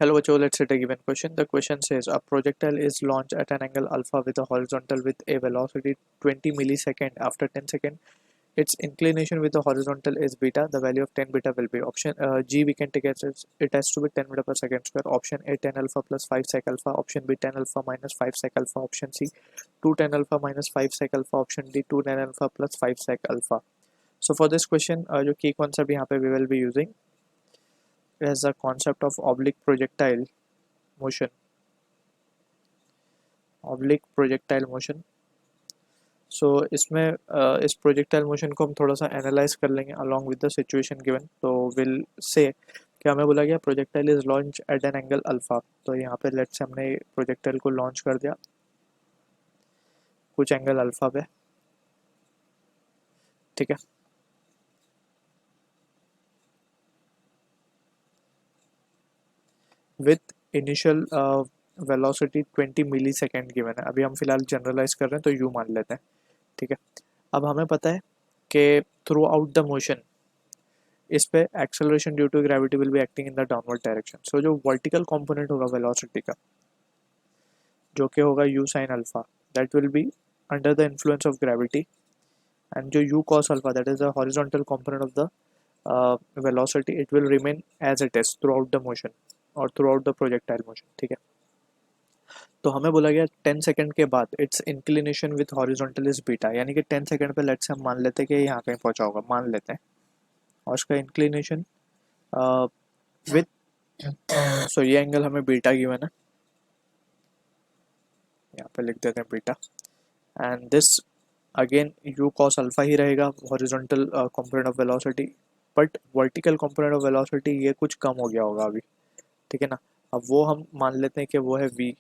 Hello, Joe. Let's set a given question. The question says a projectile is launched at an angle alpha with a horizontal with a velocity 20 millisecond. After 10 seconds, its inclination with the horizontal is beta. The value of 10 beta will be option G. We can take it has to be 10 meter per second square. Option A 10 alpha plus 5 sec alpha. Option B 10 alpha minus 5 sec alpha. Option C 2 10 alpha minus 5 sec alpha. Option D 2 10 alpha plus 5 sec alpha. So for this question, जो key concept यहाँ पे we will be using is the concept of oblique projectile motion. Oblique projectile motion. सो इसमें इस projectile motion को हम थोड़ा सा analyse कर लेंगे along with the situation given. तो विल से कि हमें बोला गया projectile is launch eight an angle alpha. तो यहाँ पे लेट्स से हमने प्रोजेक्टाइल को लॉन्च कर दिया कुछ एंगल अल्फा पे. ठीक है. With initial velocity 20 millisecond given है. अभी हम फिलहाल जनरलाइज कर रहे हैं तो यू मान लेते हैं. ठीक है. अब हमें पता है कि थ्रू आउट द मोशन इस पे acceleration due to gravity will be acting in the downward direction. So जो वर्टिकल कंपोनेंट होगा वेलोसिटी का जो कि होगा u sin alpha that will be under the influence of gravity and जो u cos alpha that is the horizontal component of the velocity it will remain as it is throughout the motion और throughout the projectile motion. ठीक है. तो हमें बोला गया 10 second के बाद it's inclination with horizontal is beta. यानी कि 10 सेकंड पे लेट्स से हम मान लेते हैं कि यहाँ कहीं पहुंचा होगा. मान लेते हैं और उसका इंक्लिनेशन विथ सो ये एंगल हमें बीटा गिवन है. यहाँ पे लिख देते हैं beta and this again u cos alpha ही रहेगा horizontal component of velocity. But vertical component of velocity ये कुछ कम हो गया होगा अभी. ठीक है ना. अब वो हम मान लेते हैं कि वो है v.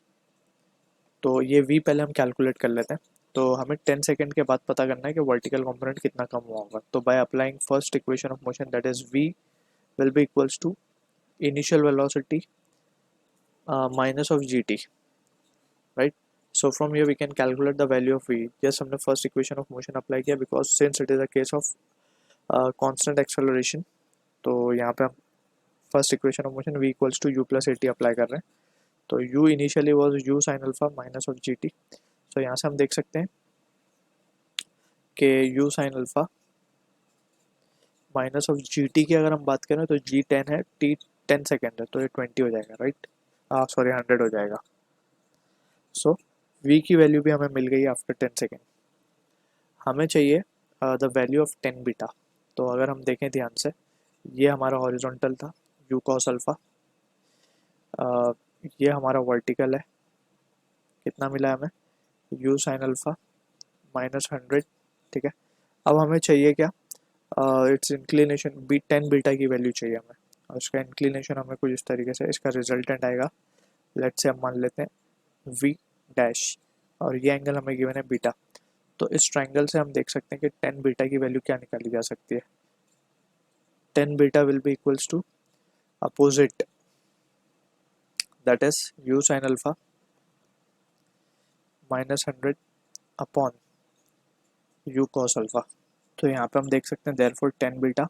तो ये v पहले हम कैलकुलेट कर लेते हैं. तो हमें 10 सेकंड के बाद पता करना है कि वर्टिकल कंपोनेंट कितना कम हुआ होगा. तो by applying first equation of motion that is v will be equals to initial velocity minus of gt, right? So from here we can calculate the value of v. Yes, हमने first equation of motion apply किया because since it is a case of constant acceleration. तो यहाँ पे हम first equation of motion v equals to u plus at apply कर रहे हैं. तो u initially was u sin alpha minus of gt. So यहाँ से हम देख सकते हैं कि u sin alpha minus of gt की अगर हम बात करें तो g 10 है, t 10 सेकेंड है, तो ये 20 हो जाएगा. राइट. सॉरी 100 हो जाएगा. सो v की वैल्यू भी हमें मिल गई आफ्टर 10 सेकेंड. हमें चाहिए द वैल्यू ऑफ 10 बीटा. तो अगर हम देखें ध्यान से ये हमारा हॉरिजॉन्टल था u cos अल्फा. ये हमारा वर्टिकल है. कितना मिला है हमें u sin अल्फा माइनस 100. ठीक है. अब हमें चाहिए क्या इट्स इंक्लिनेशन 10 बीटा की वैल्यू चाहिए हमें. और इसका इंक्लिनेशन हमें कुछ इस तरीके से इसका रिजल्टेंट आएगा. लेट्स से हम मान लेते हैं v डैश और ये एंगल हमें गिवन है बीटा. तो इस ट्रायंगल से हम देख सकते हैं कि 10 बीटा की वैल्यू क्या निकाली जा सकती है. 10 beta will be equals to opposite that is u sin alpha minus 100 upon u cos alpha. तो यहाँ पे हम देख सकते हैं therefore 10 beta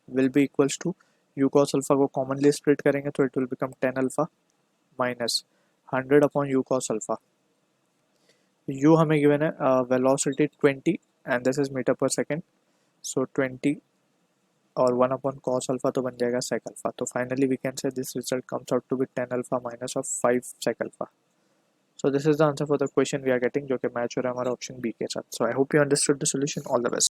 will be equals to u cos alpha को कॉमनली स्प्लिट करेंगे तो it will become 10 alpha minus 100 upon u cos alpha. u हमें गिवन है velocity 20 and this is metre per second. So 20 और 1 अपॉन cos अल्फा तो बन जाएगा sec alpha. तो finally we can say this result comes out to be 10 alpha minus of 5 sec alpha. So this is the answer for the question we are getting जो कि match हो रहा है हमारा ऑप्शन बी के साथ. So I hope you understood the solution. All the best.